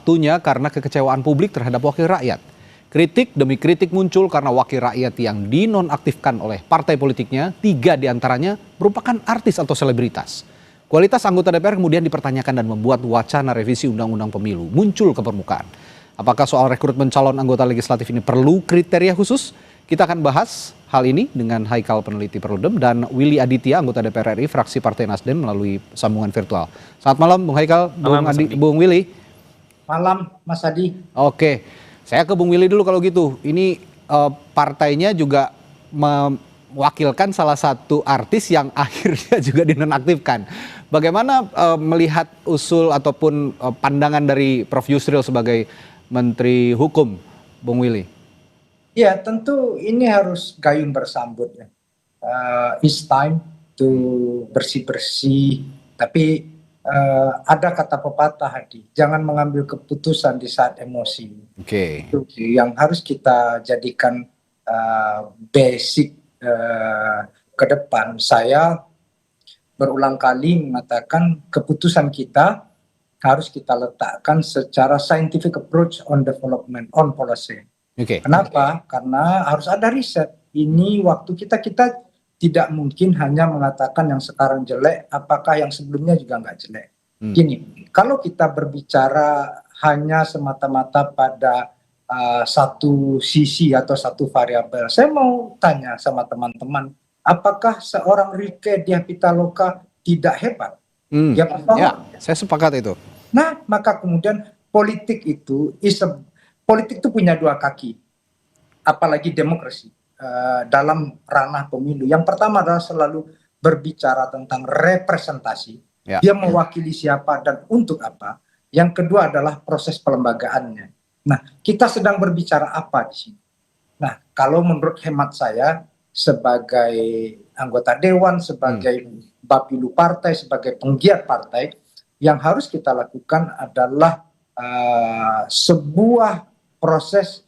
waktunya karena kekecewaan publik terhadap wakil rakyat. Kritik demi kritik muncul karena wakil rakyat yang dinonaktifkan oleh partai politiknya, 3 diantaranya merupakan artis atau selebritas. Kualitas anggota DPR kemudian dipertanyakan dan membuat wacana revisi Undang-Undang Pemilu muncul ke permukaan. Apakah soal rekrutmen calon anggota legislatif ini perlu kriteria khusus? Kita akan bahas hal ini dengan Haikal, peneliti Perludem, dan Willy Aditya, anggota DPR RI, fraksi Partai Nasdem, melalui sambungan virtual. Selamat malam, Bung Haikal, Bung Willy. Malam, Mas Adi. Oke, saya ke Bung Willy dulu kalau gitu. Ini partainya juga mewakilkan salah satu artis yang akhirnya juga dinonaktifkan. Bagaimana melihat usul ataupun pandangan dari Prof. Yusril sebagai Menteri Hukum, Bung Willy? Ya, tentu ini harus gayung bersambut ya. It's time to bersih-bersih, tapi ada kata pepatah, Hadi, jangan mengambil keputusan di saat emosi. Oke. Itu yang harus kita jadikan basic ke depan. Saya berulang kali mengatakan keputusan kita harus kita letakkan secara scientific approach on development, on policy. Kenapa? Karena harus ada riset. Ini waktu kita tidak mungkin hanya mengatakan yang sekarang jelek, apakah yang sebelumnya juga nggak jelek. Gini, kalau kita berbicara hanya semata-mata pada satu sisi atau satu variabel, saya mau tanya sama teman-teman, apakah seorang Rieke Diah Pitaloka tidak hebat? Ya, saya sepakat itu. Nah, maka kemudian politik itu punya 2 kaki, apalagi demokrasi dalam ranah pemilu. Yang pertama adalah selalu berbicara tentang representasi, dia mewakili siapa dan untuk apa. Yang kedua adalah proses pelembagaannya. Nah, kita sedang berbicara apa di sini? Nah, kalau menurut hemat saya sebagai anggota dewan, sebagai bapilu partai, sebagai penggiat partai, yang harus kita lakukan adalah sebuah proses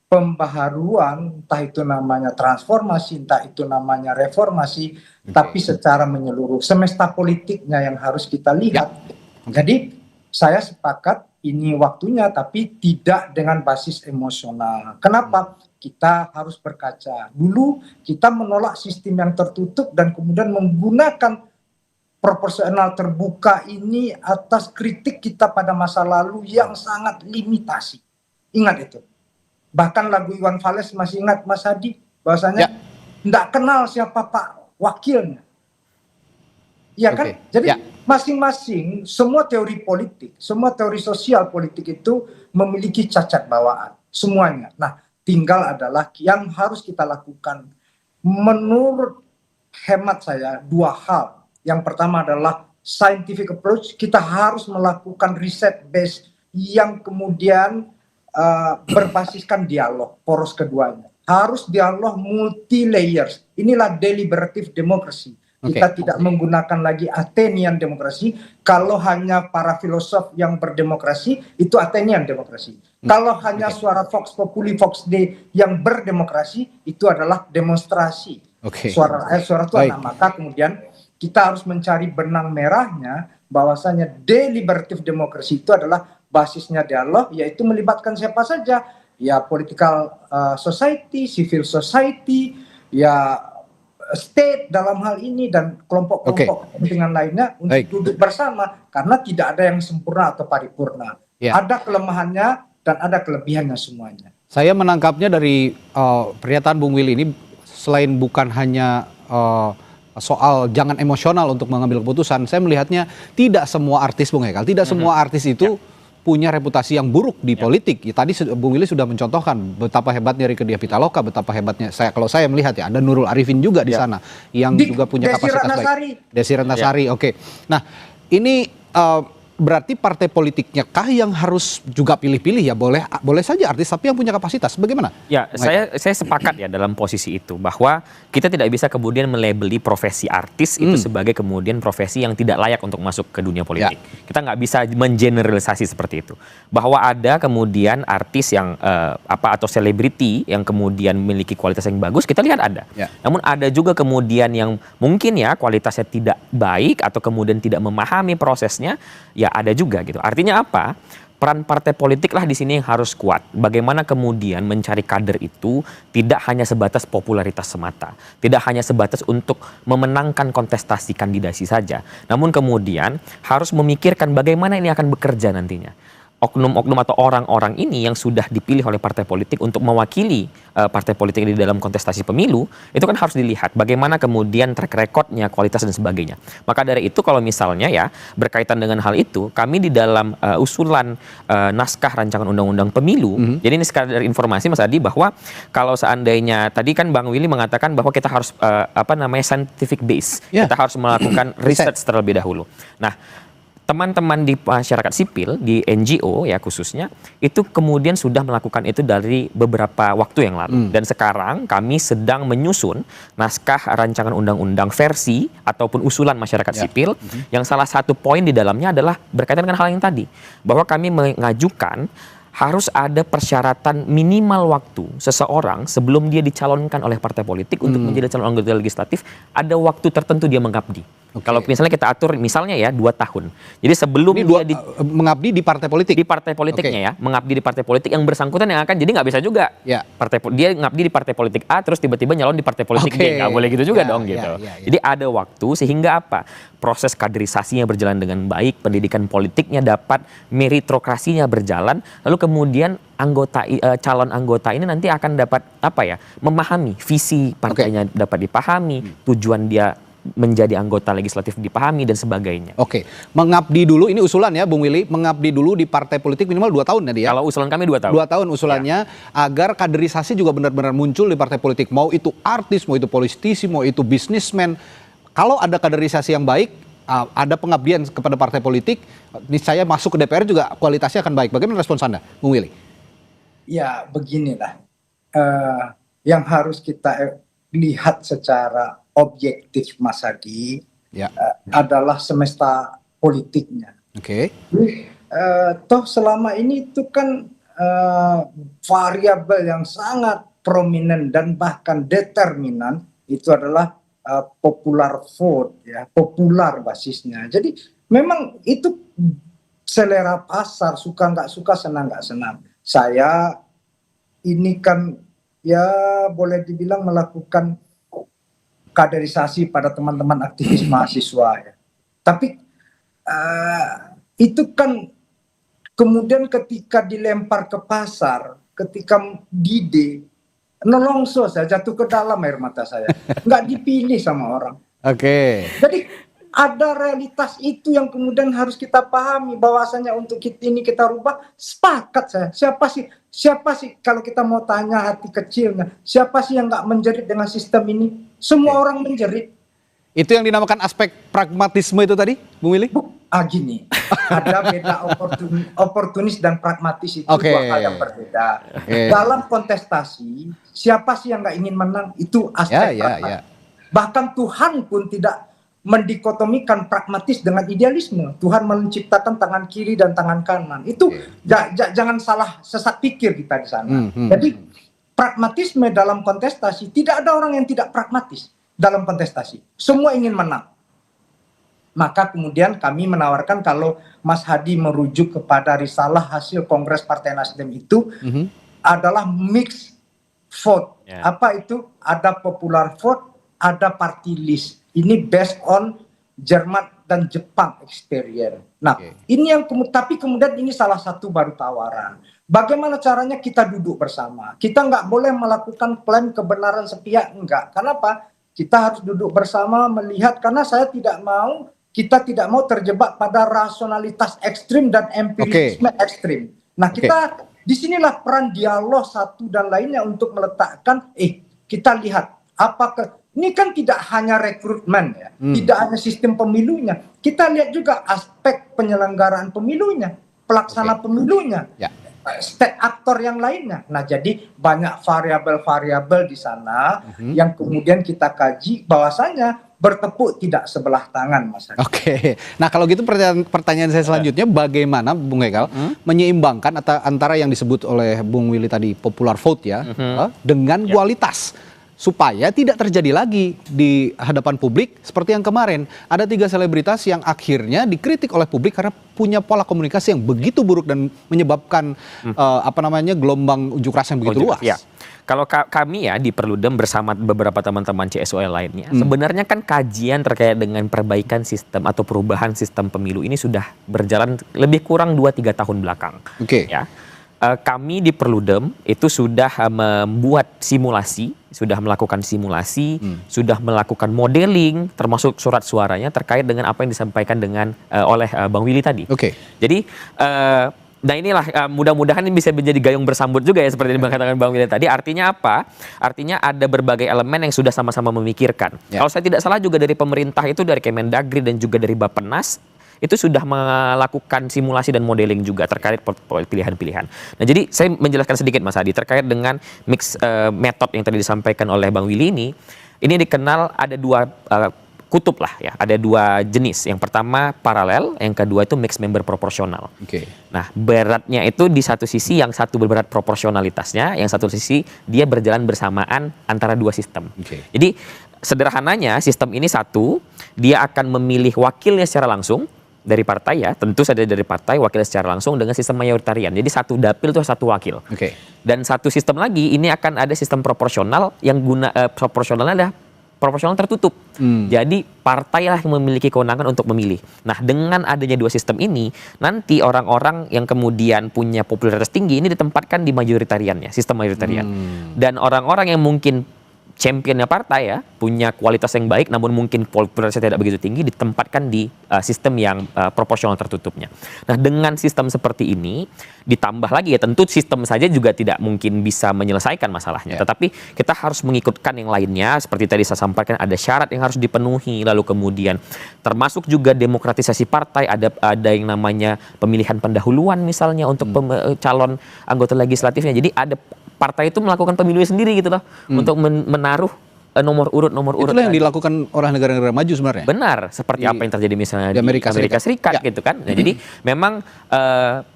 pembaharuan, entah itu namanya transformasi, entah itu namanya reformasi, tapi secara menyeluruh. Semesta politiknya yang harus kita lihat. Jadi saya sepakat ini waktunya, tapi tidak dengan basis emosional. Kenapa? Kita harus berkaca. Dulu kita menolak sistem yang tertutup dan kemudian menggunakan proporsional terbuka ini atas kritik kita pada masa lalu yang sangat limitasi. Ingat itu. Bahkan lagu Iwan Fals masih ingat, Mas Hadi, bahwasanya tidak kenal siapa Pak wakilnya. Iya kan? Jadi masing-masing, semua teori politik, semua teori sosial politik itu memiliki cacat bawaan. Semuanya. Nah, tinggal adalah yang harus kita lakukan. Menurut hemat saya, 2 hal. Yang pertama adalah scientific approach, kita harus melakukan riset base yang kemudian berbasiskan dialog, poros keduanya. Harus dialog multi layers, inilah deliberative democracy. Kita tidak menggunakan lagi Athenian demokrasi. Kalau hanya para filosof yang berdemokrasi, itu Athenian demokrasi. Kalau hanya suara Vox Populi, Vox Dei yang berdemokrasi, itu adalah demonstrasi. Suara itu anak. Maka kemudian kita harus mencari benang merahnya, bahwasanya deliberative demokrasi itu adalah basisnya dialog, yaitu melibatkan siapa saja, ya political society, civil society, ya state dalam hal ini, dan kelompok-kelompok kepentingan lainnya untuk duduk bersama, karena tidak ada yang sempurna atau paripurna. Ada kelemahannya dan ada kelebihannya semuanya. Saya menangkapnya dari pernyataan Bung Willy ini, selain bukan hanya soal jangan emosional untuk mengambil keputusan, saya melihatnya tidak semua artis, Bung Haikal, tidak semua artis itu punya reputasi yang buruk di politik. Tadi Bung Willy sudah mencontohkan betapa hebatnya Rieke Diah Pitaloka, betapa hebatnya kalau saya melihat ya, ada Nurul Arifin juga di sana yang juga punya kapasitas baik. Desi Ratnasari. Nah, ini berarti partai politiknya kah yang harus juga pilih-pilih ya? Boleh saja artis tapi yang punya kapasitas. Bagaimana? Ya, saya sepakat ya dalam posisi itu, bahwa kita tidak bisa kemudian melabeli profesi artis itu sebagai kemudian profesi yang tidak layak untuk masuk ke dunia politik. Kita nggak bisa mengeneralisasi seperti itu. Bahwa ada kemudian artis yang atau selebriti yang kemudian memiliki kualitas yang bagus, kita lihat ada. Namun ada juga kemudian yang mungkin ya kualitasnya tidak baik atau kemudian tidak memahami prosesnya, ya ada juga gitu. Artinya apa? peran partai politik lah di sini yang harus kuat. Bagaimana kemudian mencari kader itu tidak hanya sebatas popularitas semata, tidak hanya sebatas untuk memenangkan kontestasi kandidasi saja, namun kemudian harus memikirkan bagaimana ini akan bekerja nantinya. Oknum-oknum atau orang-orang ini yang sudah dipilih oleh partai politik untuk mewakili partai politik di dalam kontestasi pemilu, itu kan harus dilihat bagaimana kemudian track recordnya, kualitas dan sebagainya. Maka dari itu kalau misalnya ya berkaitan dengan hal itu, kami di dalam usulan naskah rancangan undang-undang pemilu, jadi ini sekadar informasi Mas Adi bahwa kalau seandainya tadi kan Bang Willy mengatakan bahwa kita harus scientific base, kita harus melakukan research terlebih dahulu. Nah, teman-teman di masyarakat sipil, di NGO ya khususnya, itu kemudian sudah melakukan itu dari beberapa waktu yang lalu. Dan sekarang kami sedang menyusun naskah rancangan undang-undang versi ataupun usulan masyarakat sipil, yang salah satu poin di dalamnya adalah berkaitan dengan hal yang tadi, bahwa kami mengajukan harus ada persyaratan minimal waktu seseorang sebelum dia dicalonkan oleh partai politik untuk menjadi calon anggota legislatif, ada waktu tertentu dia mengabdi. Kalau misalnya kita atur misalnya ya 2 tahun. Jadi sebelum dia mengabdi di partai politik. Di partai politiknya ya, mengabdi di partai politik yang bersangkutan yang akan, jadi nggak bisa juga. Dia ngabdi di partai politik A terus tiba-tiba nyalon di partai politik B, nggak boleh gitu juga dong gitu. Jadi ada waktu sehingga apa? Proses kaderisasinya berjalan dengan baik, pendidikan politiknya dapat, meritokrasinya berjalan, lalu kemudian calon anggota ini nanti akan dapat memahami visi partainya, dapat dipahami, tujuan dia menjadi anggota legislatif dipahami dan sebagainya. Mengabdi dulu, ini usulan ya Bung Willy, mengabdi dulu di partai politik minimal 2 tahun tadi ya. Kalau usulan kami 2 tahun. 2 tahun usulannya agar kaderisasi juga benar-benar muncul di partai politik. Mau itu artis, mau itu politisi, mau itu bisnismen. Kalau ada kaderisasi yang baik, ada pengabdian kepada partai politik, niscaya masuk ke DPR juga kualitasnya akan baik. Bagaimana respons Anda, Bung Willy? Ya beginilah, yang harus kita lihat secara objektif Mas Adi adalah semesta politiknya. Toh selama ini itu kan variabel yang sangat prominent dan bahkan determinan itu adalah popular vote ya, popular basisnya. Jadi memang itu selera pasar, suka nggak suka, senang nggak senang. Saya ini kan ya boleh dibilang melakukan kaderisasi pada teman-teman aktivis mahasiswa ya. Tapi itu kan kemudian ketika dilempar ke pasar, ketika dide, nolongso saya jatuh ke dalam air mata saya, nggak dipilih sama orang. Jadi ada realitas itu yang kemudian harus kita pahami, bahwasanya untuk kita rubah, sepakat saya. Siapa sih kalau kita mau tanya hati kecilnya, siapa sih yang nggak menjerit dengan sistem ini? Semua orang menjerit. Itu yang dinamakan aspek pragmatisme itu tadi, Bung Willy? Gini, ada beda oportunis dan pragmatis, itu dua hal yang berbeda. Dalam kontestasi, siapa sih yang nggak ingin menang? Itu aspek pragmatis. Bahkan Tuhan pun tidak mendikotomikan pragmatis dengan idealisme. Tuhan menciptakan tangan kiri dan tangan kanan. Itu jangan salah sesat pikir kita di sana. Jadi pragmatisme dalam kontestasi, tidak ada orang yang tidak pragmatis dalam kontestasi. Semua ingin menang. Maka kemudian kami menawarkan kalau Mas Hadi merujuk kepada risalah hasil Kongres Partai Nasdem itu adalah mix vote. Apa itu? Ada popular vote, ada party list. Ini based on Jerman dan Jepang experience. Nah, ini yang tapi kemudian ini salah satu baru tawaran. Bagaimana caranya kita duduk bersama? Kita nggak boleh melakukan klaim kebenaran sepihak, enggak. Kenapa? Kita harus duduk bersama melihat, karena kita tidak mau terjebak pada rasionalitas ekstrim dan empirisme ekstrim. Nah, kita disinilah peran dialog satu dan lainnya untuk meletakkan, kita lihat apakah ini kan tidak hanya rekrutmen ya, tidak hanya sistem pemilunya. Kita lihat juga aspek penyelenggaraan pemilunya, pelaksana pemilunya, state aktor yang lainnya. Nah, jadi banyak variabel-variabel di sana yang kemudian kita kaji, bahwasanya bertepuk tidak sebelah tangan, Mas Hadi. Nah kalau gitu pertanyaan saya selanjutnya, bagaimana Bung Hekal menyeimbangkan antara yang disebut oleh Bung Willy tadi popular vote ya dengan kualitas. supaya tidak terjadi lagi di hadapan publik seperti yang kemarin. Ada 3 selebritas yang akhirnya dikritik oleh publik karena punya pola komunikasi yang begitu buruk dan menyebabkan gelombang unjuk rasa yang begitu luas. Ya. Kalau kami ya di Perludem bersama beberapa teman-teman CSOL lainnya, sebenarnya kan kajian terkait dengan perbaikan sistem atau perubahan sistem pemilu ini sudah berjalan lebih kurang 2-3 tahun belakang. Oke. Ya. Kami di Perludem itu sudah membuat simulasi, sudah melakukan simulasi, sudah melakukan modeling, termasuk surat suaranya terkait dengan apa yang disampaikan oleh Bang Willy tadi. Oke. Jadi nah inilah mudah-mudahan ini bisa menjadi gayung bersambut juga ya seperti yang dikatakan Bang Willy tadi. Artinya apa? Artinya ada berbagai elemen yang sudah sama-sama memikirkan. Ya. Kalau saya tidak salah juga dari pemerintah itu, dari Kemendagri dan juga dari Bappenas itu sudah melakukan simulasi dan modeling juga terkait pilihan-pilihan. Nah, jadi saya menjelaskan sedikit Mas Adi terkait dengan mix metode yang tadi disampaikan oleh Bang Willy ini dikenal ada 2 kutub lah ya, ada 2 jenis. Yang pertama paralel, yang kedua itu mixed member proporsional. Oke. Nah, beratnya itu di satu sisi yang satu berberat proporsionalitasnya, yang satu sisi dia berjalan bersamaan antara 2 sistem. Oke. Jadi sederhananya sistem ini satu, dia akan memilih wakilnya secara langsung dari partai ya, tentu saja dari partai wakilnya secara langsung dengan sistem mayoritarian. Jadi satu dapil itu satu wakil. Oke. Dan satu sistem lagi ini akan ada sistem proporsional yang proporsionalnya adalah proporsional tertutup. Jadi partai lah yang memiliki kewenangan untuk memilih. Nah, dengan adanya 2 sistem ini, nanti orang-orang yang kemudian punya popularitas tinggi ini ditempatkan di mayoritariannya, sistem mayoritarian. Dan orang-orang yang mungkin championnya partai ya, punya kualitas yang baik namun mungkin popularitasnya tidak begitu tinggi, ditempatkan di sistem yang proporsional tertutupnya. Nah, dengan sistem seperti ini ditambah lagi ya, tentu sistem saja juga tidak mungkin bisa menyelesaikan masalahnya. Tetapi kita harus mengikutkan yang lainnya, seperti tadi saya sampaikan ada syarat yang harus dipenuhi, lalu kemudian termasuk juga demokratisasi partai, ada yang namanya pemilihan pendahuluan misalnya untuk calon anggota legislatifnya. Jadi ada partai itu melakukan pemilunya sendiri gitu loh, untuk menaruh nomor urut Itulah yang dilakukan oleh negara-negara maju sebenarnya. Benar, seperti apa yang terjadi misalnya di Amerika Serikat gitu kan. Nah, jadi memang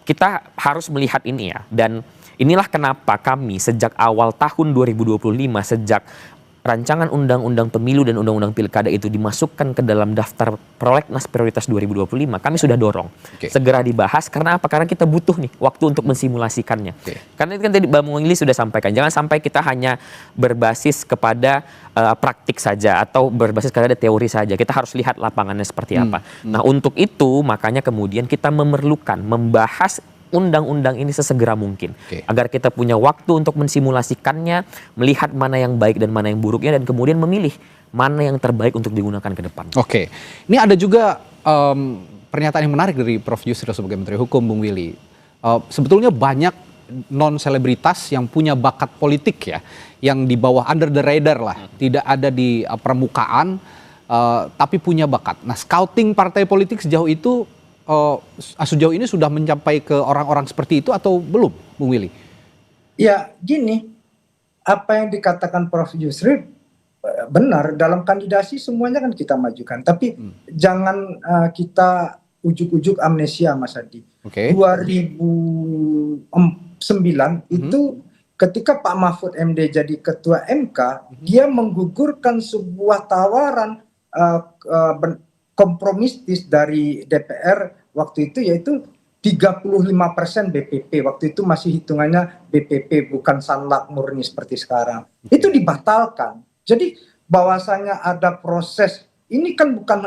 kita harus melihat ini ya, dan inilah kenapa kami sejak awal tahun 2025, sejak rancangan undang-undang pemilu dan undang-undang pilkada itu dimasukkan ke dalam daftar prolegnas prioritas 2025, kami sudah dorong segera dibahas. Karena apa? Karena kita butuh nih waktu untuk mensimulasikannya. Karena itu kan tadi Bang Willy sudah sampaikan, jangan sampai kita hanya berbasis kepada praktik saja atau berbasis kepada teori saja. Kita harus lihat lapangannya seperti apa. Nah, untuk itu makanya kemudian kita memerlukan membahas undang-undang ini sesegera mungkin, agar kita punya waktu untuk mensimulasikannya, melihat mana yang baik dan mana yang buruknya, dan kemudian memilih mana yang terbaik untuk digunakan ke depan. Oke, ini ada juga pernyataan yang menarik dari Prof. Yusril sebagai Menteri Hukum, Bung Willy. Sebetulnya banyak non-selebritas yang punya bakat politik ya, yang di bawah under the radar lah, tidak ada di permukaan, tapi punya bakat. Nah, scouting partai politik sejauh itu sejauh ini sudah mencapai ke orang-orang seperti itu atau belum, Bung Willy? Ya, gini, apa yang dikatakan Prof. Yusril benar, dalam kandidasi semuanya kan kita majukan, tapi jangan kita ujuk-ujuk amnesia, Mas Adi. 2009 itu ketika Pak Mahfud MD jadi ketua MK, dia menggugurkan sebuah tawaran kompromistis dari DPR waktu itu, yaitu 35% BPP. Waktu itu masih hitungannya BPP, bukan Sanlak murni seperti sekarang. Itu dibatalkan. Jadi bahwasanya ada proses, ini kan bukan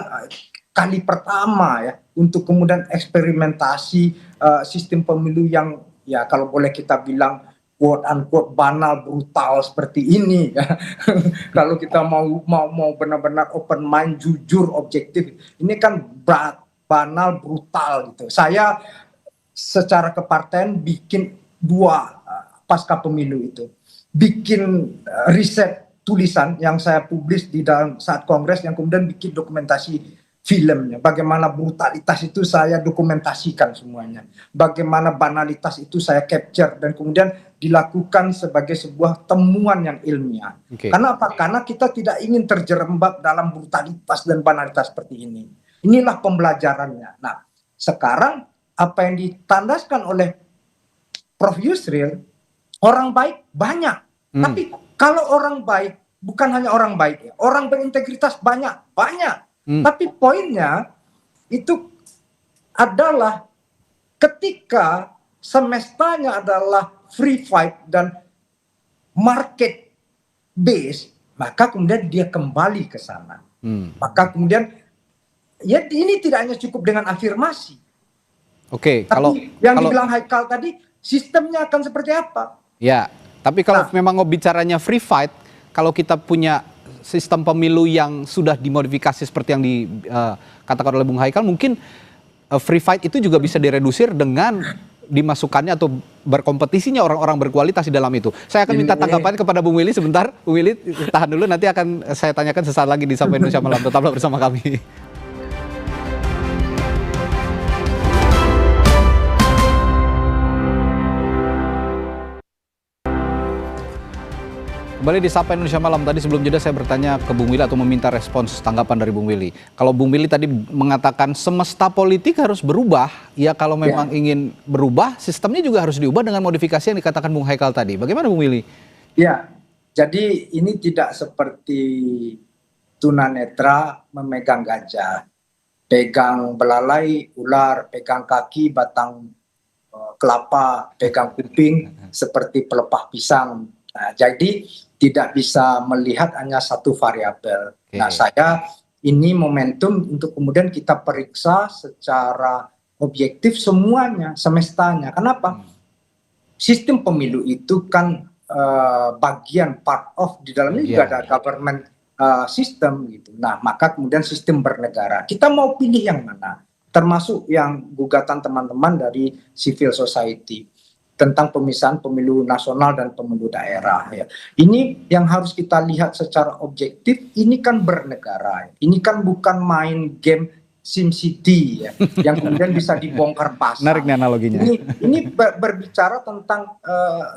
kali pertama ya untuk kemudian eksperimentasi sistem pemilu yang ya kalau boleh kita bilang quote unquote banal, brutal seperti ini ya. Kalau kita mau benar-benar open mind, jujur, objektif, ini kan banal, brutal gitu. Saya secara kepartaian bikin 2 pasca pemilu itu, bikin riset tulisan yang saya publis di dalam saat kongres, yang kemudian bikin dokumentasi filmnya. Bagaimana brutalitas itu saya dokumentasikan semuanya. Bagaimana banalitas itu saya capture dan kemudian dilakukan sebagai sebuah temuan yang ilmiah. Karena apa? Karena kita tidak ingin terjerembab dalam brutalitas dan banalitas seperti ini. Inilah pembelajarannya. Nah, sekarang apa yang ditandaskan oleh Prof. Yusril, orang baik banyak. Tapi kalau orang baik bukan hanya orang baik, ya. Orang berintegritas banyak. Tapi poinnya itu adalah ketika semestanya adalah free fight dan market base, maka kemudian dia kembali ke sana. Maka kemudian ya ini tidak hanya cukup dengan afirmasi. Oke, Tapi yang dibilang Haikal tadi, sistemnya akan seperti apa? Ya, tapi kalau memang bicaranya free fight, kalau kita punya sistem pemilu yang sudah dimodifikasi seperti yang dikatakan oleh Bung Haikal, mungkin free fight itu juga bisa diredusir dengan dimasukkannya atau berkompetisinya orang-orang berkualitas di dalam itu. Saya akan minta tanggapan kepada Bung Willy sebentar. Bung Willy, tahan dulu, nanti akan saya tanyakan sesaat lagi di Sapa Indonesia Malam. Tetaplah bersama kami. Kembali di Sapa Indonesia Malam. Tadi sebelum jeda saya bertanya ke Bung Willy atau meminta respons tanggapan dari Bung Willy. Kalau Bung Willy tadi mengatakan semesta politik harus berubah, ya kalau memang ingin berubah, sistemnya juga harus diubah dengan modifikasi yang dikatakan Bung Haikal tadi. Bagaimana Bung Willy? Ya, jadi ini tidak seperti tunanetra memegang gajah, pegang belalai, ular, pegang kaki, batang kelapa, pegang kuping, seperti pelepah pisang. Nah, jadi tidak bisa melihat hanya satu variabel. Nah, saya ini momentum untuk kemudian kita periksa secara objektif semuanya, semestanya. Kenapa? Sistem pemilu itu kan bagian part of di dalamnya juga ada government system gitu. Nah, maka kemudian sistem bernegara. Kita mau pilih yang mana? Termasuk yang gugatan teman-teman dari civil society tentang pemisahan pemilu nasional dan pemilu daerah, ya. Ini yang harus kita lihat secara objektif. Ini kan bernegara, ini kan bukan main game SimCity, ya, yang kemudian bisa dibongkar pasang. Menarik nih analoginya. Ini berbicara tentang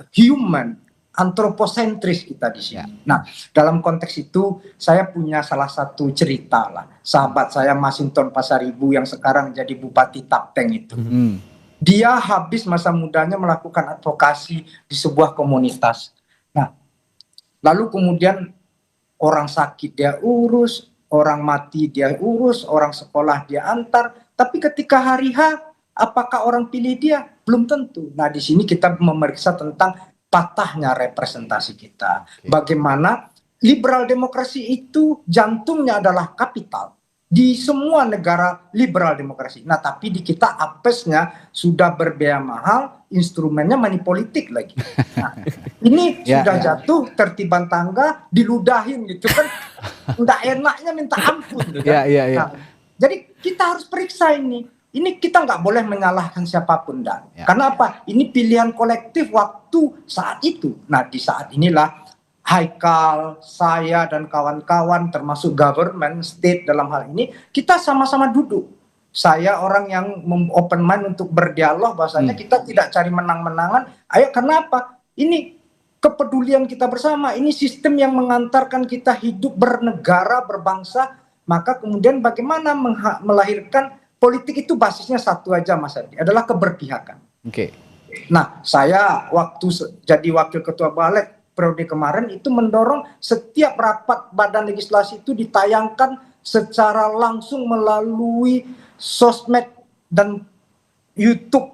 human, antroposentris kita di sini. Nah, dalam konteks itu saya punya salah satu cerita lah. Sahabat saya Masinton Pasaribu yang sekarang jadi Bupati Tapteng itu. Dia habis masa mudanya melakukan advokasi di sebuah komunitas. Nah, lalu kemudian orang sakit dia urus, orang mati dia urus, orang sekolah dia antar. Tapi ketika hari H, apakah orang pilih dia? Belum tentu. Nah, di sini kita memeriksa tentang patahnya representasi kita. Bagaimana liberal demokrasi itu jantungnya adalah kapital. Di semua negara liberal demokrasi. Nah, tapi di kita apesnya sudah berbiaya mahal, instrumennya money politik lagi. Nah, ini sudah jatuh tertiban tangga, diludahin gitu kan. Nggak enaknya minta ampun. Gitu kan? Nah, jadi kita harus periksa ini. Ini kita nggak boleh menyalahkan siapapun, Dan. Karena apa? Ini pilihan kolektif waktu saat itu. Nah, di saat inilah Haikal, saya dan kawan-kawan termasuk government, state dalam hal ini, kita sama-sama duduk. Saya orang yang open mind untuk berdialog, bahasanya kita tidak cari menang-menangan. Ayo, kenapa? Ini kepedulian kita bersama, ini sistem yang mengantarkan kita hidup bernegara, berbangsa, maka kemudian bagaimana melahirkan politik itu basisnya satu aja, Mas Adi, adalah keberpihakan. Nah, saya waktu jadi wakil ketua balik, periode kemarin itu mendorong setiap rapat badan legislasi itu ditayangkan secara langsung melalui sosmed dan YouTube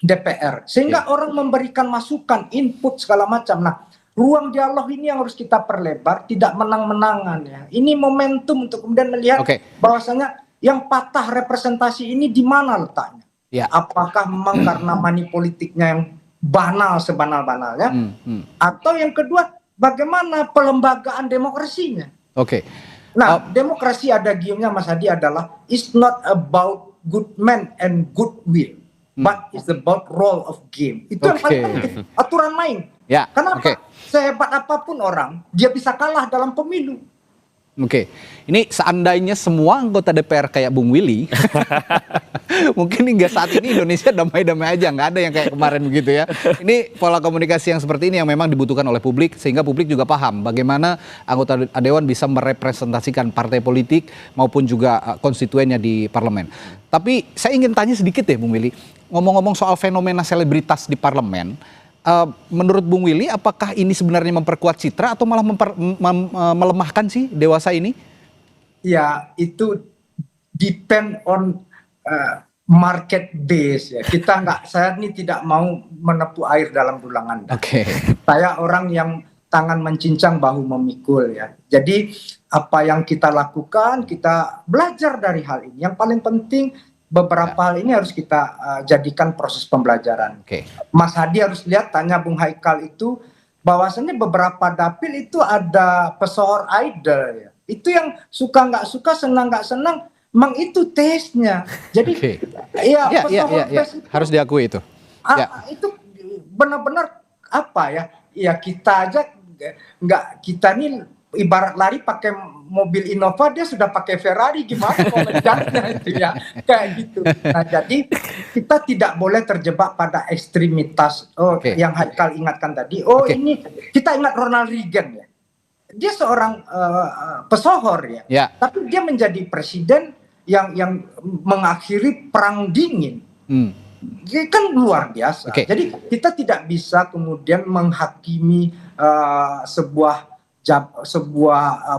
DPR. Sehingga orang memberikan masukan, input segala macam. Nah, ruang dialog ini yang harus kita perlebar, tidak menang-menangan, ya. Ini momentum untuk kemudian melihat bahwasanya yang patah representasi ini di mana letaknya. Apakah memang karena money politiknya yang banal sebanal-banalnya, atau yang kedua bagaimana pelembagaan demokrasinya. Nah, demokrasi ada giumnya, Mas Hadi, adalah it's not about good man and good will, but it's about role of game. Itu yang paling penting, aturan main. Kenapa? Sehebat apapun orang, dia bisa kalah dalam pemilu. Ini seandainya semua anggota DPR kayak Bung Willy, mungkin hingga saat ini Indonesia damai-damai aja, nggak ada yang kayak kemarin begitu ya. Ini pola komunikasi yang seperti ini yang memang dibutuhkan oleh publik, sehingga publik juga paham bagaimana anggota Dewan bisa merepresentasikan partai politik maupun juga konstituennya di parlemen. Tapi saya ingin tanya sedikit deh Bung Willy, ngomong-ngomong soal fenomena selebritas di parlemen, menurut Bung Willy, apakah ini sebenarnya memperkuat citra atau malah melemahkan sih Dewasa ini? Ya, itu depend on market base ya. Saya ini tidak mau menepu air dalam dulangan. Oke. Saya orang yang tangan mencincang bahu memikul ya. Jadi apa yang kita lakukan, kita belajar dari hal ini. Yang paling penting beberapa hal ini harus kita jadikan proses pembelajaran. Oke. Mas Hadi harus lihat, tanya Bung Haikal itu, bahwasannya beberapa dapil itu ada pesohor idol ya. Itu yang suka nggak suka, senang nggak senang, memang itu taste-nya. Jadi ya, harus diakui itu. Itu benar-benar apa ya? Ya kita aja kita nih ibarat lari pakai mobil Innova, dia sudah pakai Ferrari, gimana komentarnya itu ya, kayak gitu. Nah, jadi kita tidak boleh terjebak pada ekstremitas yang Haikal ingatkan tadi. Ini kita ingat Ronald Reagan ya, dia seorang pesohor ya, tapi dia menjadi presiden yang mengakhiri perang dingin. Dia kan luar biasa. Jadi kita tidak bisa kemudian menghakimi sebuah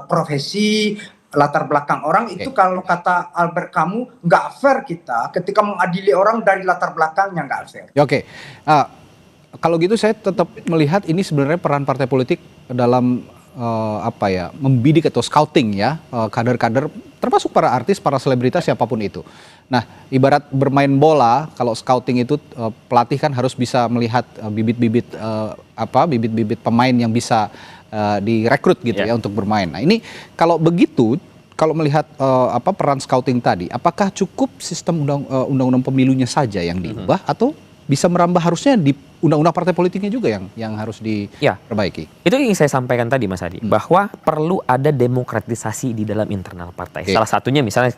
profesi, latar belakang orang itu. Kalau kata Albert Camus, nggak fair kita ketika mengadili orang dari latar belakangnya, nggak fair. Kalau gitu saya tetap melihat ini sebenarnya peran partai politik dalam membidik atau scouting ya kader-kader, termasuk para artis, para selebritas, siapapun itu. Nah, ibarat bermain bola, kalau scouting itu pelatih kan harus bisa melihat bibit-bibit pemain yang bisa direkrut gitu ya untuk bermain. Nah, ini kalau begitu, kalau melihat peran scouting tadi, apakah cukup sistem undang-undang pemilunya saja yang diubah atau bisa merambah, harusnya di undang-undang partai politiknya juga yang harus diperbaiki? Itu yang saya sampaikan tadi, Mas Hadi, bahwa perlu ada demokratisasi di dalam internal partai. Salah satunya misalnya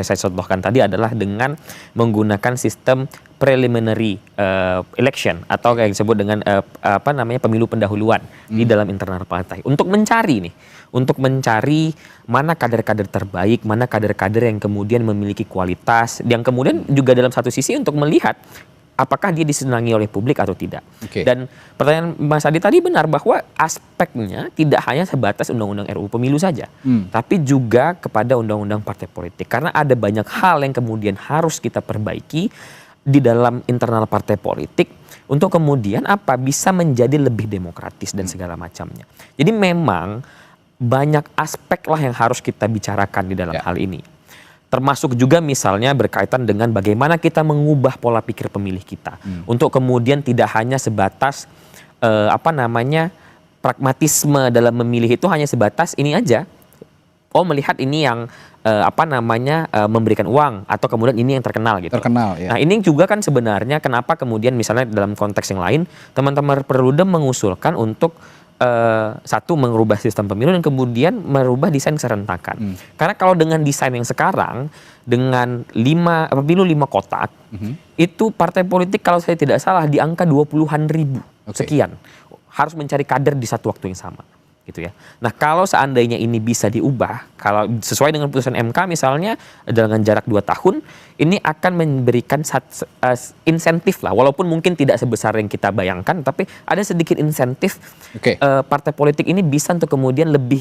saya contohkan tadi adalah dengan menggunakan sistem preliminary election atau yang disebut dengan pemilu pendahuluan di dalam internal partai, untuk mencari mana kader-kader terbaik, mana kader-kader yang kemudian memiliki kualitas, yang kemudian juga dalam satu sisi untuk melihat apakah dia disenangi oleh publik atau tidak. Dan pertanyaan Mas Hadi tadi benar, bahwa aspeknya tidak hanya sebatas undang-undang RUU Pemilu saja, tapi juga kepada undang-undang partai politik. Karena ada banyak hal yang kemudian harus kita perbaiki di dalam internal partai politik untuk kemudian bisa menjadi lebih demokratis dan segala macamnya. Jadi memang banyak aspek lah yang harus kita bicarakan di dalam hal ini. Termasuk juga misalnya berkaitan dengan bagaimana kita mengubah pola pikir pemilih kita untuk kemudian tidak hanya sebatas pragmatisme dalam memilih itu hanya sebatas ini aja. Melihat ini yang memberikan uang, atau kemudian ini yang terkenal gitu. Nah, ini juga kan sebenarnya kenapa kemudian misalnya dalam konteks yang lain teman-teman Perludem mengusulkan untuk satu, merubah sistem pemilu, dan kemudian merubah desain keserentakan. Karena kalau dengan desain yang sekarang, dengan pemilu 5 kotak, itu partai politik kalau saya tidak salah di angka 20-an ribu sekian, harus mencari kader di satu waktu yang sama. Gitu ya. Nah, kalau seandainya ini bisa diubah, kalau sesuai dengan putusan MK misalnya dengan jarak 2 tahun, ini akan memberikan insentif lah, walaupun mungkin tidak sebesar yang kita bayangkan, tapi ada sedikit insentif partai politik ini bisa untuk kemudian lebih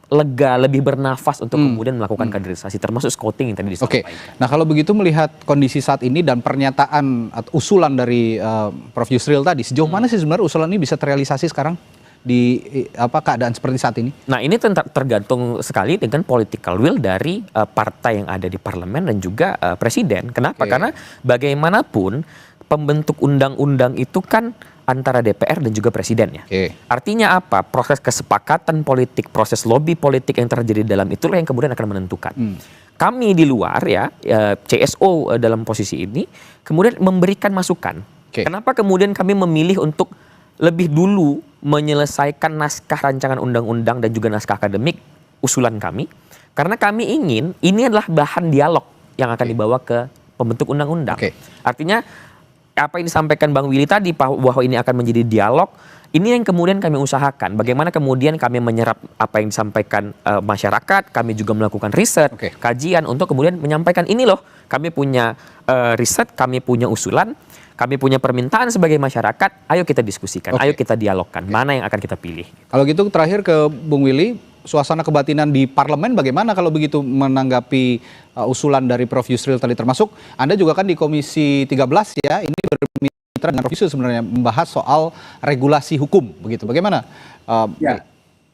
lega, lebih bernafas untuk kemudian melakukan kaderisasi, termasuk scouting yang tadi disampaikan. Nah, kalau begitu melihat kondisi saat ini dan pernyataan atau usulan dari Prof. Yusril tadi, sejauh mana sih sebenarnya usulan ini bisa terrealisasi sekarang di keadaan seperti saat ini? Nah, ini tergantung sekali dengan political will dari partai yang ada di parlemen dan juga presiden. Kenapa? Karena bagaimanapun pembentuk undang-undang itu kan antara DPR dan juga presiden ya. Artinya apa? Proses kesepakatan politik, proses lobby politik yang terjadi dalam itulah yang kemudian akan menentukan. Kami di luar CSO dalam posisi ini kemudian memberikan masukan. Kenapa kemudian kami memilih untuk lebih dulu menyelesaikan naskah rancangan undang-undang dan juga naskah akademik usulan kami, karena kami ingin ini adalah bahan dialog yang akan dibawa ke pembentuk undang-undang. Artinya apa yang disampaikan Bang Willy tadi bahwa ini akan menjadi dialog, ini yang kemudian kami usahakan. Bagaimana kemudian kami menyerap apa yang disampaikan masyarakat, kami juga melakukan riset, kajian untuk kemudian menyampaikan ini loh, kami punya riset, kami punya usulan. kami punya permintaan sebagai masyarakat, ayo kita diskusikan, Oke. ayo kita dialogkan, mana yang akan kita pilih. Kalau gitu terakhir ke Bung Willy, suasana kebatinan di parlemen bagaimana kalau begitu menanggapi usulan dari Prof. Yusril tadi, termasuk Anda juga kan di Komisi 13 ya, ini bermitra dengan Prof. Yusril sebenarnya membahas soal regulasi hukum begitu. Bagaimana? Ya,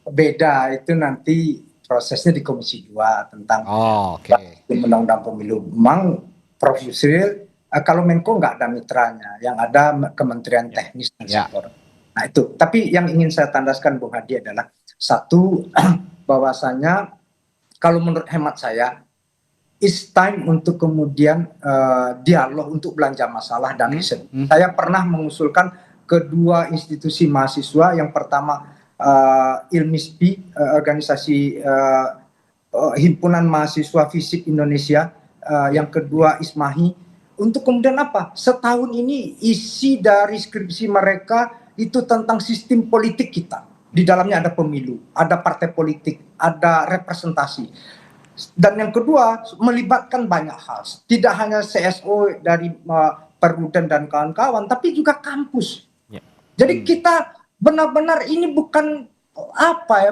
beda itu nanti prosesnya di Komisi 2 tentang Oke. Undang-Undang Pemilu. Memang Prof. Yusril kalau Menko nggak ada mitranya, yang ada Kementerian Teknis dan Ya. Sektor. Nah itu, tapi yang ingin saya tandaskan Bung Hadi adalah satu, bahwasanya kalau menurut hemat saya, it's time untuk kemudian dialog untuk belanja masalah dan riset. Saya pernah mengusulkan kedua institusi mahasiswa, yang pertama ILMISPI, organisasi Himpunan Mahasiswa Fisik Indonesia, yang kedua ISMAHI, untuk kemudian apa? Setahun ini isi dari skripsi mereka itu tentang sistem politik kita. Di dalamnya ada pemilu, ada partai politik, ada representasi. Dan yang kedua, melibatkan banyak hal. Tidak hanya CSO dari Perludem dan kawan-kawan, tapi juga kampus. Ya. Jadi kita benar-benar ini bukan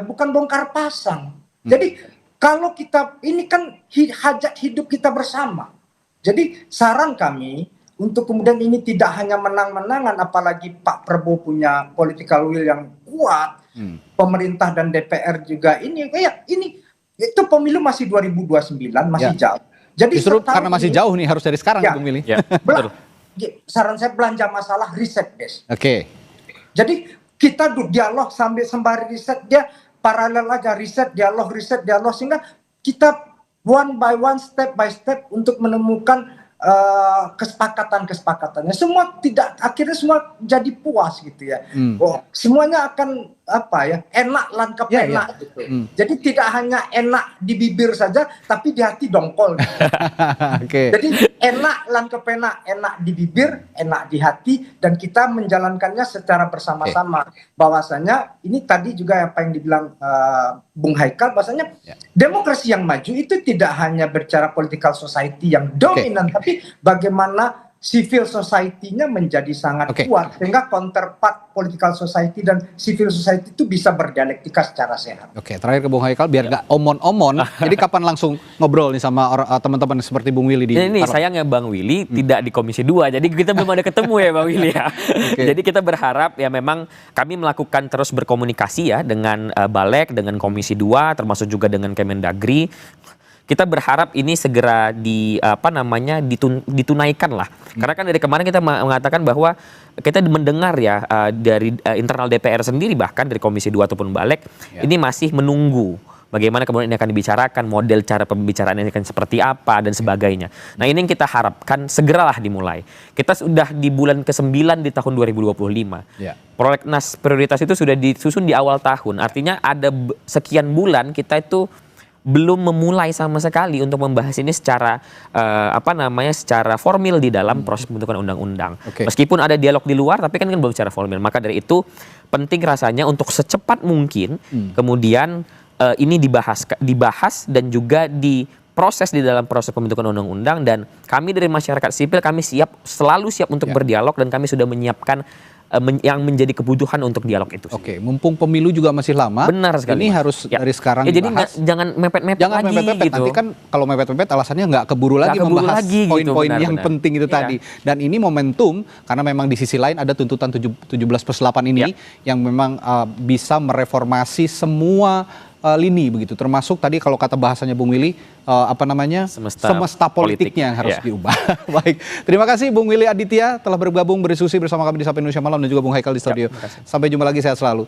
bukan bongkar pasang. Jadi kalau kita, ini kan hajat hidup kita bersama. Jadi saran kami untuk kemudian ini tidak hanya menang-menangan, apalagi Pak Prabowo punya political will yang kuat, pemerintah dan DPR juga ini itu pemilu masih 2029, masih jauh. Jadi Justru karena masih jauh nih harus dari sekarang Ya. Bung Willy. Ya, betul. Saran saya belanja masalah riset, guys. Oke. Jadi kita dialog sambil sembari riset, dia paralel aja riset, dialog, sehingga kita one by one, step by step untuk menemukan kesepakatannya. Semua akhirnya semua jadi puas gitu ya. Oh, semuanya akan enak lan kepenak gitu. Jadi tidak hanya enak di bibir saja, tapi di hati dongkol. Gitu. Oke. Jadi enak lan kepenak, enak di bibir, enak di hati, dan kita menjalankannya secara bersama-sama. Bahwasanya ini tadi juga apa yang dibilang Bung Haikal, bahwasanya demokrasi yang maju itu tidak hanya berbicara political society yang dominan, tapi bagaimana civil society-nya menjadi sangat kuat, sehingga counterpart political society dan civil society itu bisa berdialektika secara sehat. Oke, terakhir ke Bung Haikal biar nggak omon-omon. Jadi kapan langsung ngobrol nih sama teman-teman seperti Bung Willy di Ini sayangnya Bang Willy tidak di Komisi 2, jadi kita belum ada ketemu ya Bang Willy ya. Jadi kita berharap ya memang kami melakukan terus berkomunikasi ya dengan Balek, dengan Komisi 2, termasuk juga dengan Kemendagri. Kita berharap ini segera ditunaikan lah. Karena kan dari kemarin kita mengatakan bahwa kita mendengar ya dari internal DPR sendiri, bahkan dari Komisi 2 ataupun Balek, ini masih menunggu bagaimana kemudian ini akan dibicarakan, model cara pembicaraan ini akan seperti apa dan sebagainya. Nah ini yang kita harapkan segeralah dimulai. Kita sudah di bulan ke-9 di tahun 2025. Prolegnas prioritas itu sudah disusun di awal tahun. Artinya ada sekian bulan kita itu belum memulai sama sekali untuk membahas ini secara secara formal di dalam proses pembentukan undang-undang. Meskipun ada dialog di luar, tapi kan belum secara formal. Maka dari itu penting rasanya untuk secepat mungkin kemudian ini dibahas dan juga diproses di dalam proses pembentukan undang-undang, dan kami dari masyarakat sipil kami selalu siap untuk berdialog, dan kami sudah menyiapkan yang menjadi kebutuhan untuk dialog itu. Oke, mumpung pemilu juga masih lama. Benar sekali. Ini harus dari sekarang jadi dibahas. jangan mepet-mepet Jangan lagi mepet-mepet. gitu. Nanti kan kalau mepet-mepet alasannya nggak keburu lagi membahas poin-poin yang penting itu tadi. Dan ini momentum karena memang di sisi lain ada tuntutan 17+8 ini yang memang bisa mereformasi semua lini begitu, termasuk tadi kalau kata bahasanya Bung Willy semesta politiknya yang harus diubah. Baik, terima kasih Bung Willy Aditya telah bergabung berdiskusi bersama kami di Sapa Indonesia Malam, dan juga Bung Haikal di studio. Sampai jumpa lagi, sehat selalu.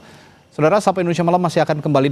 Saudara, Sapa Indonesia Malam masih akan kembali dengan